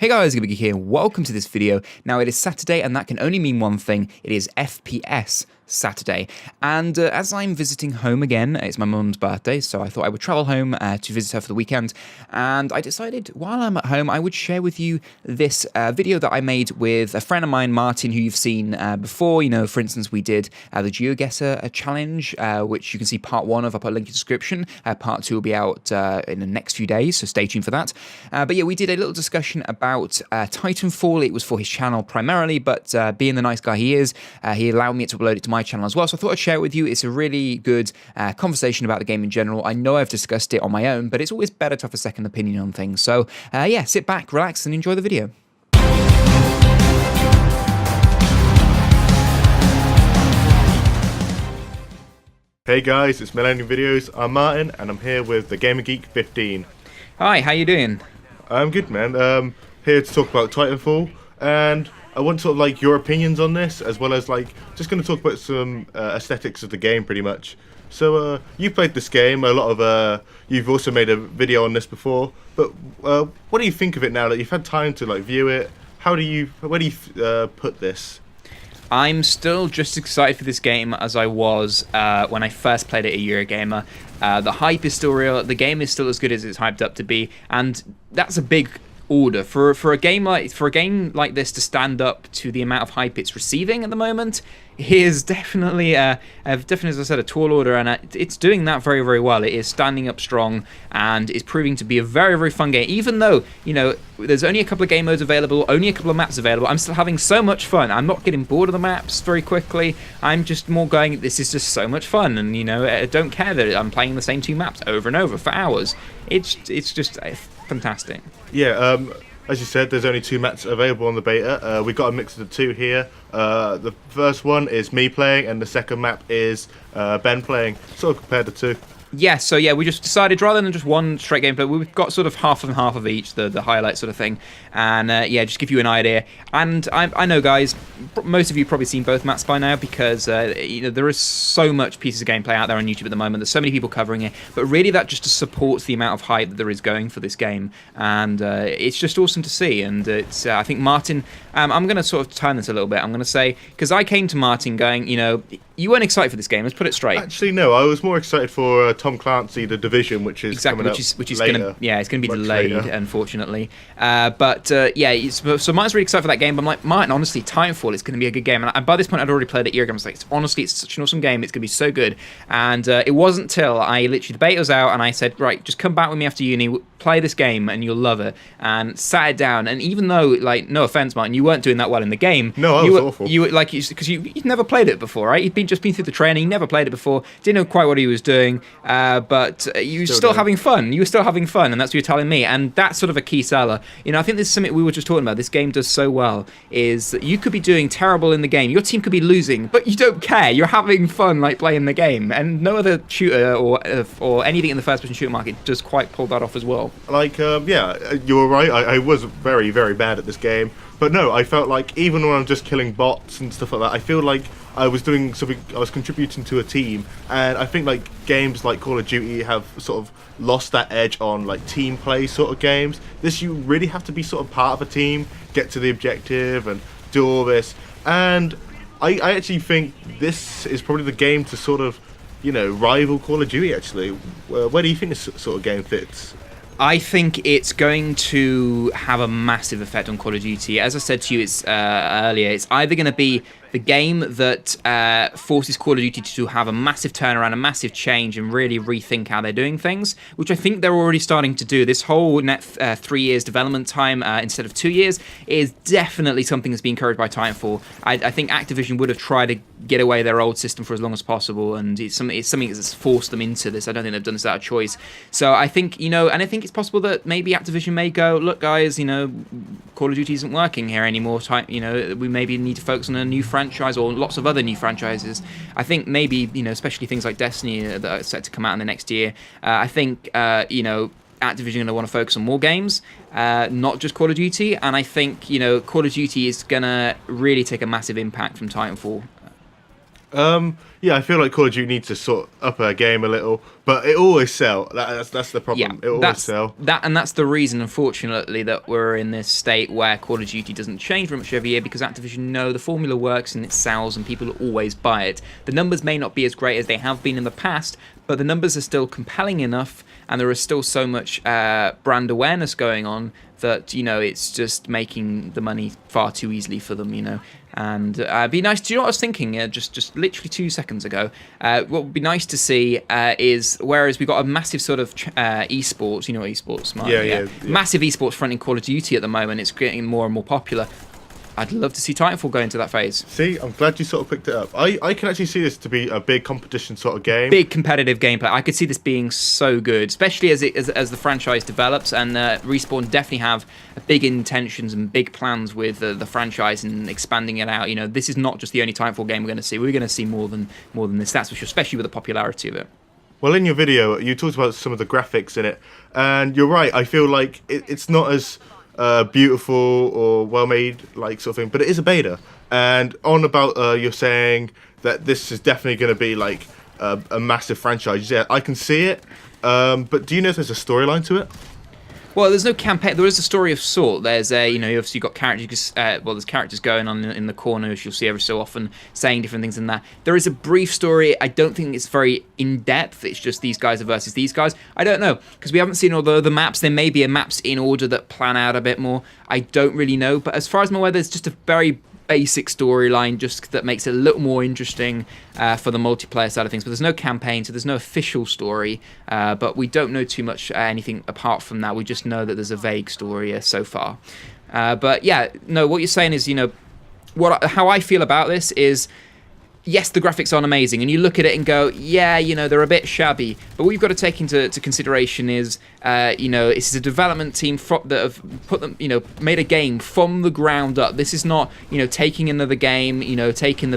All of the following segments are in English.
Hey guys, Gibby here, welcome to this video. Now it is Saturday and that can only mean one thing, it is FPS Saturday. And as I'm visiting home again, it's my mum's birthday, so I thought I would travel home to visit her for the weekend. And I decided while I'm at home, I would share with you this video that I made with a friend of mine, Martin, who you've seen before. You know, for instance, we did the GeoGuessr challenge, which you can see part 1 of. I'll put a link in the description. Part 2 will be out in the next few days, so stay tuned for that. But yeah, we did a little discussion about Titanfall. It was for his channel primarily, but being the nice guy he is, he allowed me to upload it to my channel as well, so I thought I'd share it with you. It's a really good conversation about the game in general. I know I've discussed it on my own, but it's always better to have a second opinion on things. So yeah, sit back, relax, and enjoy the video. Hey guys, it's MillenniumVideos. I'm Martin, and I'm here with the Gamer Geek 15. Hi, how you doing? I'm good, man. Here to talk about Titanfall, and I want sort of like your opinions on this, as well as like just going to talk about some aesthetics of the game, pretty much. So you played this game. A lot of you've also made a video on this before, but what do you think of it now that you've had time to like view it? Where do you put this? I'm still just as excited for this game as I was when I first played it a year ago. The hype is still real. The game is still as good as it's hyped up to be, and that's a big order for a game like this to stand up to the amount of hype it's receiving at the moment. Is definitely definitely, as I said, a tall order, and it's doing that very, very well. It is standing up strong and is proving to be a very, very fun game. Even though, you know, there's only a couple of game modes available, only a couple of maps available, I'm still having so much fun. I'm not getting bored of the maps very quickly. I'm just more going, this is just so much fun, and you know, I don't care that I'm playing the same 2 maps over and over for hours. It's just fantastic. Yeah. As you said, there's only 2 maps available on the beta. We got a mix of the 2 here. The first one is me playing, and the second map is Ben playing. Sort of compared the 2. Yeah, so yeah, we just decided rather than just one straight gameplay, we've got sort of half and half of each, the highlight sort of thing, and yeah, just give you an idea. And I know, guys, most of you have probably seen both maps by now, because you know, there is so much pieces of gameplay out there on YouTube at the moment. There's so many people covering it, but really that just supports the amount of hype that there is going for this game, and it's just awesome to see. And it's I think Martin, I'm going to sort of turn this a little bit. I'm going to say, because I came to Martin going, you know, you weren't excited for this game. Let's put it straight. Actually, no. I was more excited for Tom Clancy, The Division, which is exactly, coming which is later. Gonna, yeah, it's going to be delayed, later, unfortunately. But yeah, so Martin's really excited for that game. But I'm like, Martin, honestly, Titanfall is going to be a good game. And by this point, I'd already played it a year ago. I was like, honestly, it's such an awesome game. It's going to be so good. And it wasn't until I literally, the beta was out, and I said, right, just come back with me after uni, play this game, and you'll love it. And sat it down. And even though, like, no offense, Martin, you weren't doing that well in the game. No, I was awful. You were like, because you'd never played it before, right? You'd just been through the training, never played it before, didn't know quite what he was doing, but you were still having fun. You were still having fun, and that's what you're telling me. And that's sort of a key seller. You know, I think this is something we were just talking about. This game does so well is that you could be doing terrible in the game. Your team could be losing, but you don't care. You're having fun, like playing the game. And no other shooter or anything in the first-person shooter market does quite pull that off as well. Like, yeah, you were right. I was very, very bad at this game. But no, I felt like even when I'm just killing bots and stuff like that, I feel like I was doing something, I was contributing to a team. And I think like games like Call of Duty have sort of lost that edge on like team play sort of games. This, you really have to be sort of part of a team, get to the objective and do all this. And I actually think this is probably the game to sort of, you know, rival Call of Duty actually. Where do you think this sort of game fits? I think it's going to have a massive effect on Call of Duty. As I said to you earlier, it's either going to be the game that forces Call of Duty to have a massive turnaround, a massive change, and really rethink how they're doing things, which I think they're already starting to do. This whole 3 years development time instead of 2 years is definitely something that's being encouraged by Titanfall. I think Activision would have tried to get away their old system for as long as possible, and it's something that's forced them into this. I don't think they've done this out of choice. So I think, you know, and I think it's possible that maybe Activision may go, look guys, you know, Call of Duty isn't working here anymore. You know, we maybe need to focus on a new franchise or lots of other new franchises. I think maybe, you know, especially things like Destiny that are set to come out in the next year. I think, you know, Activision are going to want to focus on more games, not just Call of Duty. And I think, you know, Call of Duty is going to really take a massive impact from Titanfall. Yeah, I feel like Call of Duty needs to sort of up our game a little, but it always sell. That's the problem. It always sell. And that's the reason, unfortunately, that we're in this state where Call of Duty doesn't change very much every year, because Activision know the formula works and it sells and people always buy it. The numbers may not be as great as they have been in the past, but the numbers are still compelling enough, and there is still so much brand awareness going on that, it's just making the money far too easily for them, And it'd be nice. Do you know what I was thinking? Just literally 2 seconds ago. What would be nice to see is, whereas we've got a massive sort of esports, esports, Mark? Yeah. Massive esports front in Call of Duty at the moment. It's getting more and more popular. I'd love to see Titanfall go into that phase. See, I'm glad you sort of picked it up. I can actually see this to be a big competition sort of game. Big competitive gameplay. I could see this being so good, especially as the franchise develops. And Respawn definitely have big intentions and big plans with the franchise and expanding it out. This is not just the only Titanfall game we're going to see. We're going to see more than this. That's for sure, especially with the popularity of it. Well, in your video, you talked about some of the graphics in it, and you're right. I feel like it's not as beautiful or well made, like, sort of thing, but it is a beta. And on about you're saying that this is definitely going to be like a massive franchise. Yeah, I can see it, but do you know if there's a storyline to it? Well, there's no campaign. There is a story of sort. There's you obviously got characters. There's characters going on in the corner, which you'll see every so often, saying different things in that. There is a brief story. I don't think it's very in depth. It's just these guys are versus these guys. I don't know, because we haven't seen all the other maps. There may be a maps in order that plan out a bit more. I don't really know. But as far as I'm aware, there's just a very basic storyline just that makes it a little more interesting for the multiplayer side of things, but there's no campaign, so there's no official story, but we don't know too much anything apart from that. We just know that there's a vague story so far, but yeah, no, what you're saying is, how I feel about this is, yes, the graphics aren't amazing, and you look at it and go, yeah, they're a bit shabby. But what you've got to take into consideration is, this is a development team that have put them, made a game from the ground up. This is not, taking another game, taking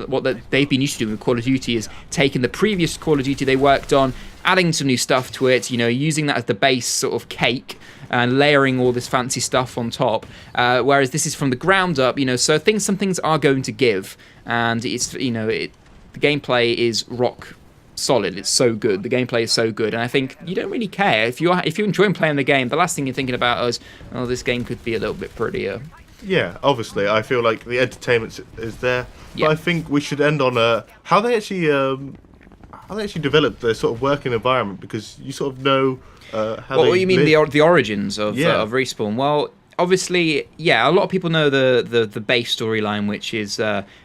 what they've been used to doing with Call of Duty is taking the previous Call of Duty they worked on, adding some new stuff to it, using that as the base sort of cake, and layering all this fancy stuff on top. Whereas this is from the ground up, so some things are going to give, and it's, the gameplay is rock solid. It's so good. The gameplay is so good, and I think you don't really care if you're enjoying playing the game. The last thing you're thinking about is, oh, this game could be a little bit prettier. Yeah, obviously, I feel like the entertainment is there, Yeah. but I think we should end on how they actually developed their sort of working environment, because you sort of know how. What do you mean, the origins of Respawn? Well, obviously, yeah, a lot of people know the base storyline, which is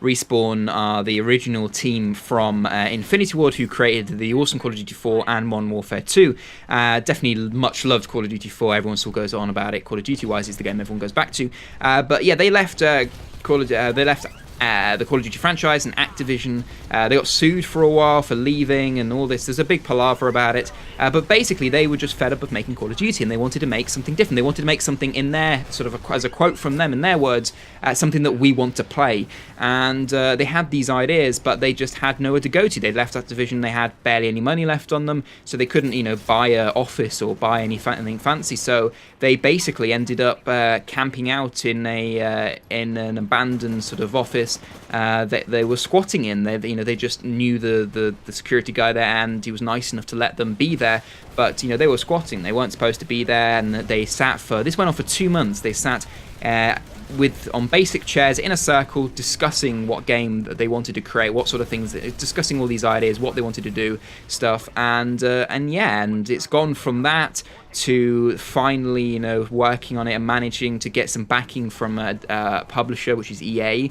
Respawn are the original team from Infinity Ward, who created the awesome Call of Duty 4 and Modern Warfare 2. Definitely much loved Call of Duty 4. Everyone still goes on about it. Call of Duty wise is the game everyone goes back to. But yeah, they left the Call of Duty franchise and Activision. They got sued for a while for leaving and all this. There's a big palaver about it. But basically, they were just fed up of making Call of Duty, and they wanted to make something different. They wanted to make something in their, sort of as a quote from them in their words, something that we want to play. And they had these ideas, but they just had nowhere to go to. They left Activision. They had barely any money left on them, so they couldn't, buy an office or buy anything fancy. So they basically ended up camping out in an abandoned sort of office they were squatting in. They just knew the security guy there, and he was nice enough to let them be there. But they were squatting. They weren't supposed to be there, and they sat for. This went on for 2 months. They sat on basic chairs in a circle, discussing what game that they wanted to create, what sort of things, discussing all these ideas, what they wanted to do, stuff, and it's gone from that to finally, working on it and managing to get some backing from a publisher, which is EA,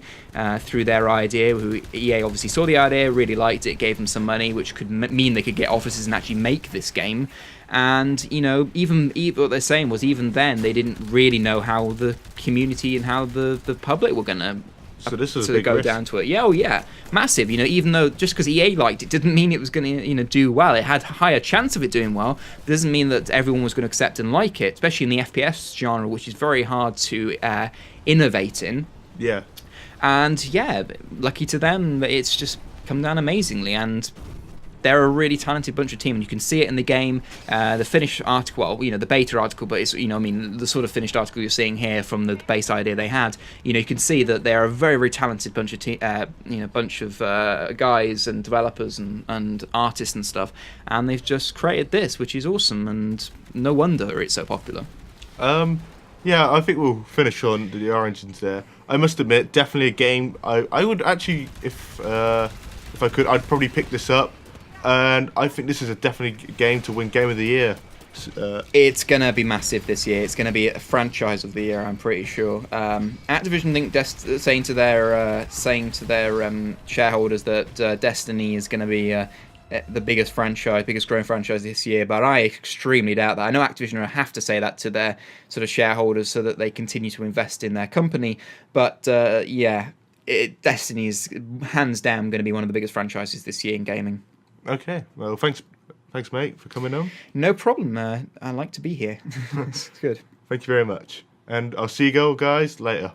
through their idea. Who EA obviously saw the idea, really liked it, gave them some money, which could mean they could get offices and actually make this game. And even what they're saying was, even then they didn't really know how the community and how the public were gonna. So this was a big risk. Down to it. Yeah, yeah, massive. Even though just because EA liked it didn't mean it was going to do well. It had a higher chance of it doing well. It doesn't mean that everyone was going to accept and like it, especially in the FPS genre, which is very hard to innovate in. Yeah. And yeah, lucky to them, it's just come down amazingly. And they're a really talented bunch of team, and you can see it in the game. The finished article, well, the beta article, but it's, the sort of finished article you're seeing here from the base idea they had. You can see that they're a very, very talented bunch of bunch of guys and developers and artists and stuff, and they've just created this, which is awesome, and no wonder it's so popular. Yeah, I think we'll finish on the origins there. I must admit, definitely a game I would actually, if I could, I'd probably pick this up, and I think this is definitely a game to win Game of the Year. It's gonna be massive this year. It's gonna be a franchise of the year, I'm pretty sure. Activision think saying to their shareholders that Destiny is gonna be the biggest growing franchise this year, but I extremely doubt that. I know Activision will have to say that to their sort of shareholders so that they continue to invest in their company, but Destiny is hands down going to be one of the biggest franchises this year in gaming. Okay, well, thanks mate, for coming on. No problem. I like to be here. It's good. Thank you very much, and I'll see you guys later.